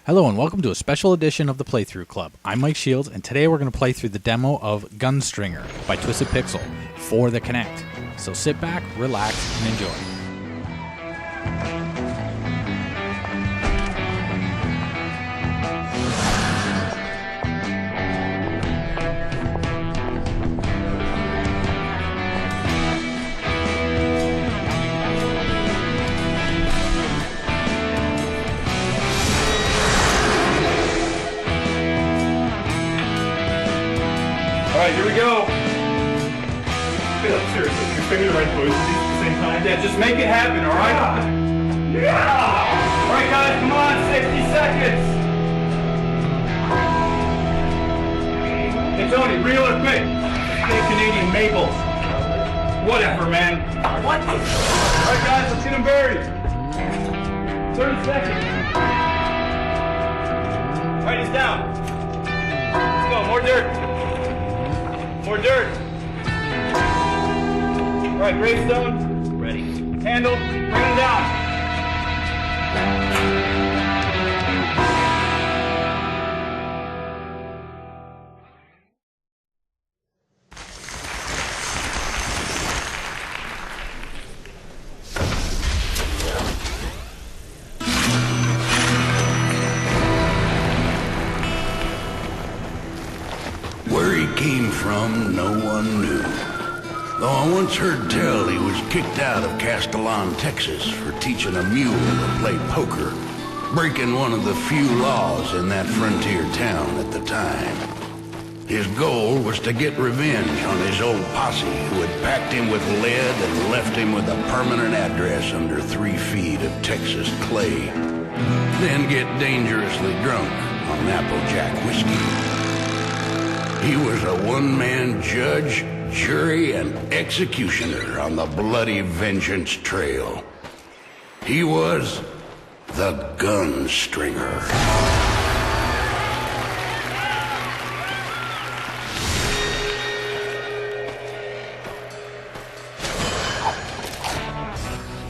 Hello and welcome to a special edition of the Playthrough Club. I'm Mike Shields, and today we're going to play through the demo of Gunstringer by Twisted Pixel for the Kinect. So sit back, relax, and enjoy. Alright, here we go. Seriously, you're making the right choices at the same time? Yeah, just make it happen, alright? Yeah! Alright guys, come on, 60 seconds! Hey Tony, reel or quick? Hey, Canadian maples. Whatever, man. What? Alright guys, let's get them buried. 30 seconds. Alright, he's down. Let's go, more dirt. More dirt. All right, gravestone. Ready. Handle. Bring him down. Where he came from, no one knew. Though I once heard tell he was kicked out of Castellon, Texas for teaching a mule to play poker, breaking one of the few laws in that frontier town at the time. His goal was to get revenge on his old posse who had packed him with lead and left him with a permanent address under 3 feet of Texas clay. Then get dangerously drunk on Applejack whiskey. He was a one-man judge, jury, and executioner on the bloody vengeance trail. He was the Gunstringer.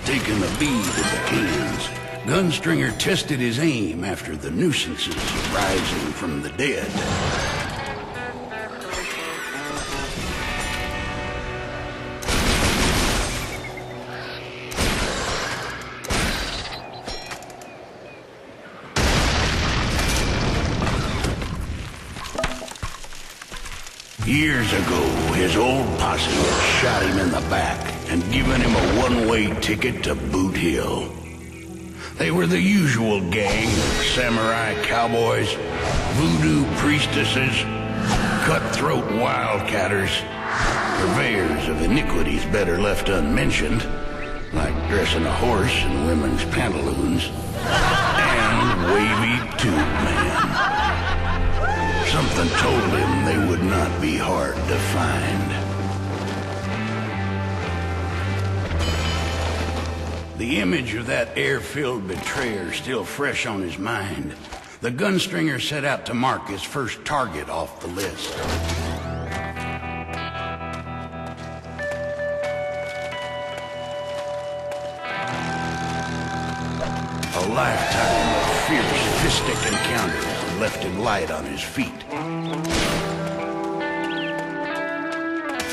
Taking the bead of the cans, Gunstringer tested his aim after the nuisances rising from the dead. Years ago, his old posse had shot him in the back and given him a one-way ticket to Boot Hill. They were the usual gang of samurai cowboys, voodoo priestesses, cutthroat wildcatters, purveyors of iniquities better left unmentioned, like dressing a horse in women's pantaloons, and wavy tube man. Something told him they would not be hard to find. The image of that air-filled betrayer still fresh on his mind, the Gunstringer set out to mark his first target off the list. A lifetime of fierce fistic encounters had left him light on his feet.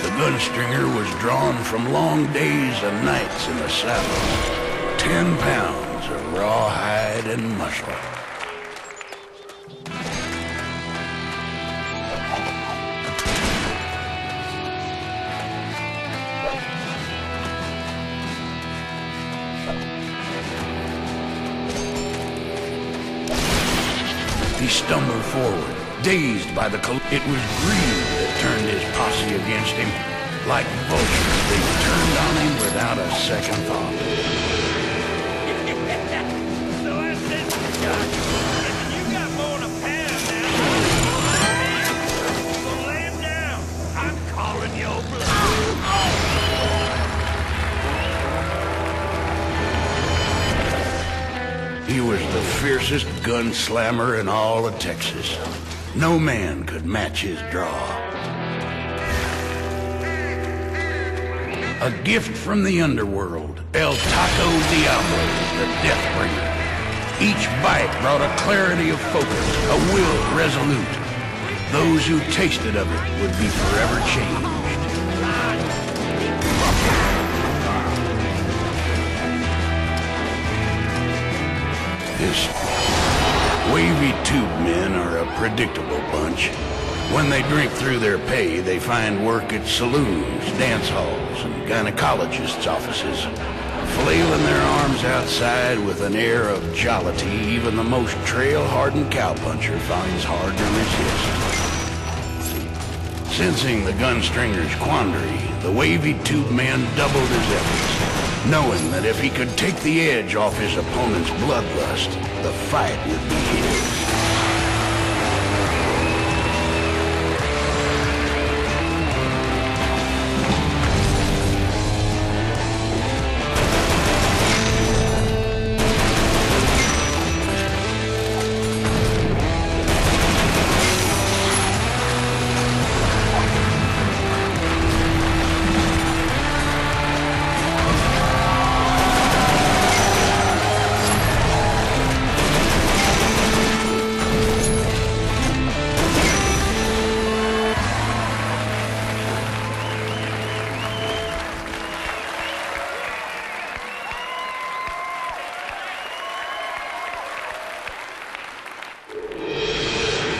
The Gunstringer was drawn from long days and nights in the saddle. 10 pounds of raw hide and muscle. He stumbled forward, dazed by the It was greed that turned his posse against him. Like vultures, they turned on him without a second thought. So I said, you got more than a pound now. So lay him down. I'm calling your bluff. He was the fiercest gunslammer in all of Texas. No man could match his draw. A gift from the underworld, El Taco Diablo, the Deathbringer. Each bite brought a clarity of focus, a will resolute. Those who tasted of it would be forever changed. This wavy tube men are a predictable bunch. When they drink through their pay, they find work at saloons, dance halls, and gynecologists' offices, flailing their arms outside with an air of jollity even the most trail-hardened cowpuncher finds hard to resist. Sensing the Gunstringer's quandary, the wavy tube man doubled his efforts, knowing that if he could take the edge off his opponent's bloodlust, the fight would be his.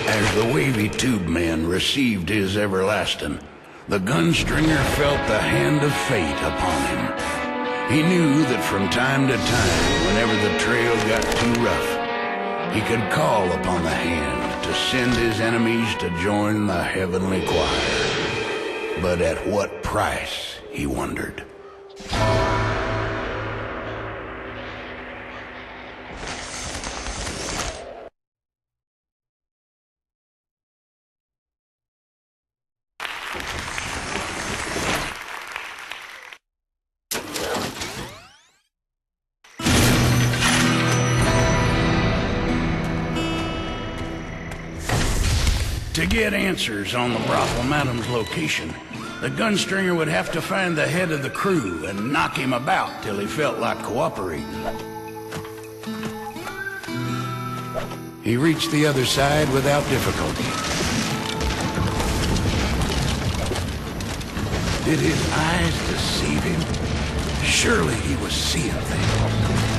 As the wavy tube man received his everlasting, the Gunstringer felt the hand of fate upon him. He knew that from time to time, whenever the trail got too rough, he could call upon the hand to send his enemies to join the heavenly choir. But at what price, he wondered. To get answers on the brothel madam's location, the Gunstringer would have to find the head of the crew and knock him about till he felt like cooperating. He reached the other side without difficulty. Did his eyes deceive him? Surely he was seeing things.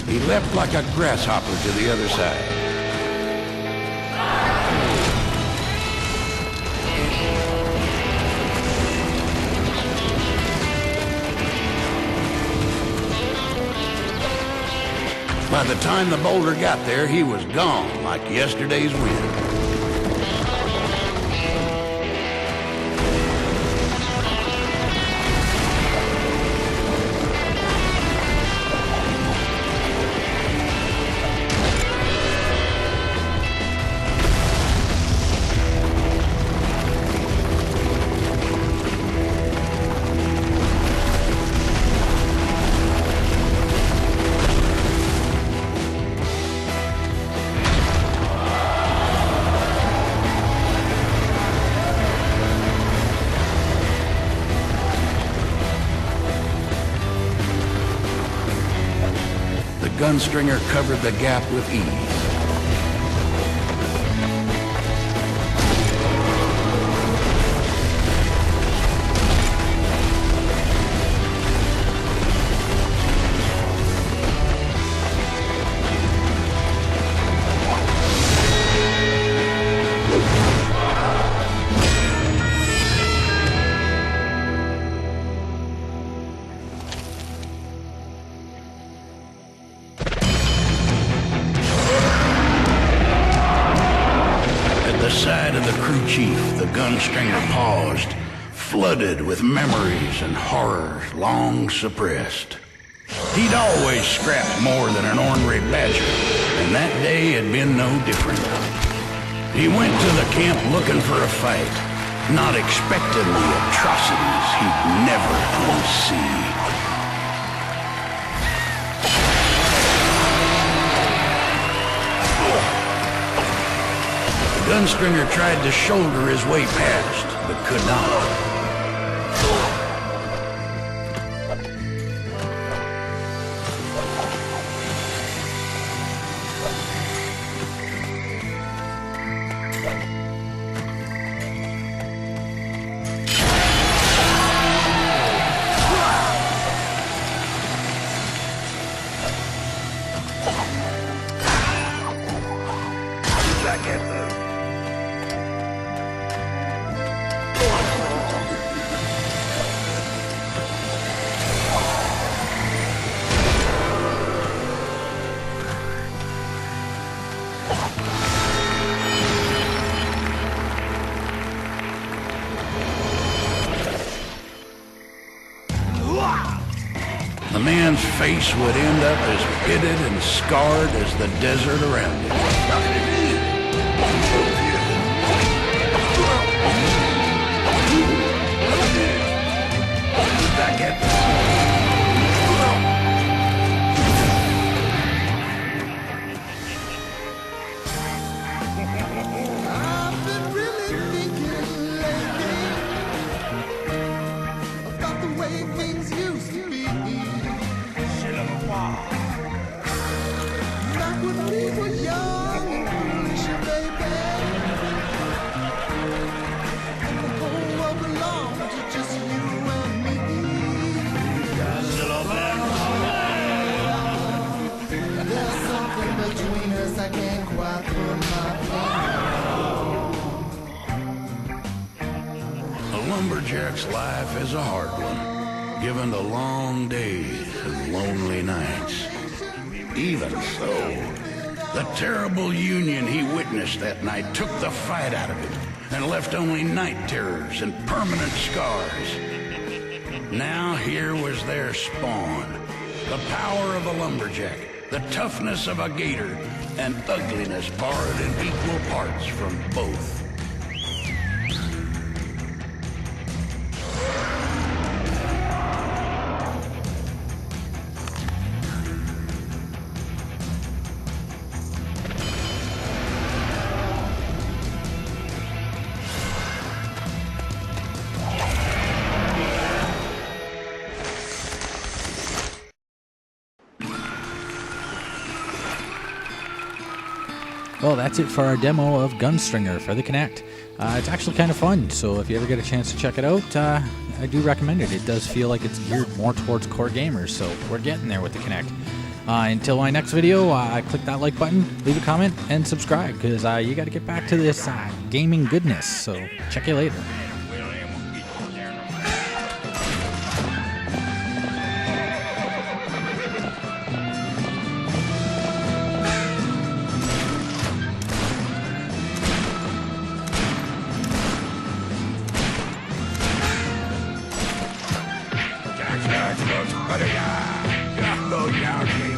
He leapt like a grasshopper to the other side. By the time the boulder got there, he was gone like yesterday's wind. The Gunstringer covered the gap with ease. The side of the crew chief, the Gunstringer paused, flooded with memories and horrors long suppressed. He'd always scrapped more than an ornery badger, and that day had been no different. He went to the camp looking for a fight, not expecting the atrocities he'd never unsee. Gunstringer tried to shoulder his way past, but could not. The man's face would end up as pitted and scarred as the desert around him. I've been really thinking lately about the way things used to be. Back when we were young and foolish, baby, and the whole world belonged to just you and me. There's something between us I can't quite put my finger on. A lumberjack's life is a hard one, given to long days and lonely nights. Even so, the terrible union he witnessed that night took the fight out of him and left only night terrors and permanent scars. Now here was their spawn, the power of a lumberjack, the toughness of a gator, and ugliness borrowed in equal parts from both. Well, that's it for our demo of Gunstringer for the Kinect. It's actually kind of fun, so if you ever get a chance to check it out, I do recommend it. It does feel like it's geared more towards core gamers, so we're getting there with the Kinect. Until my next video, click that like button, leave a comment, and subscribe, because you got to get back to this gaming goodness, so check you later. Yeah,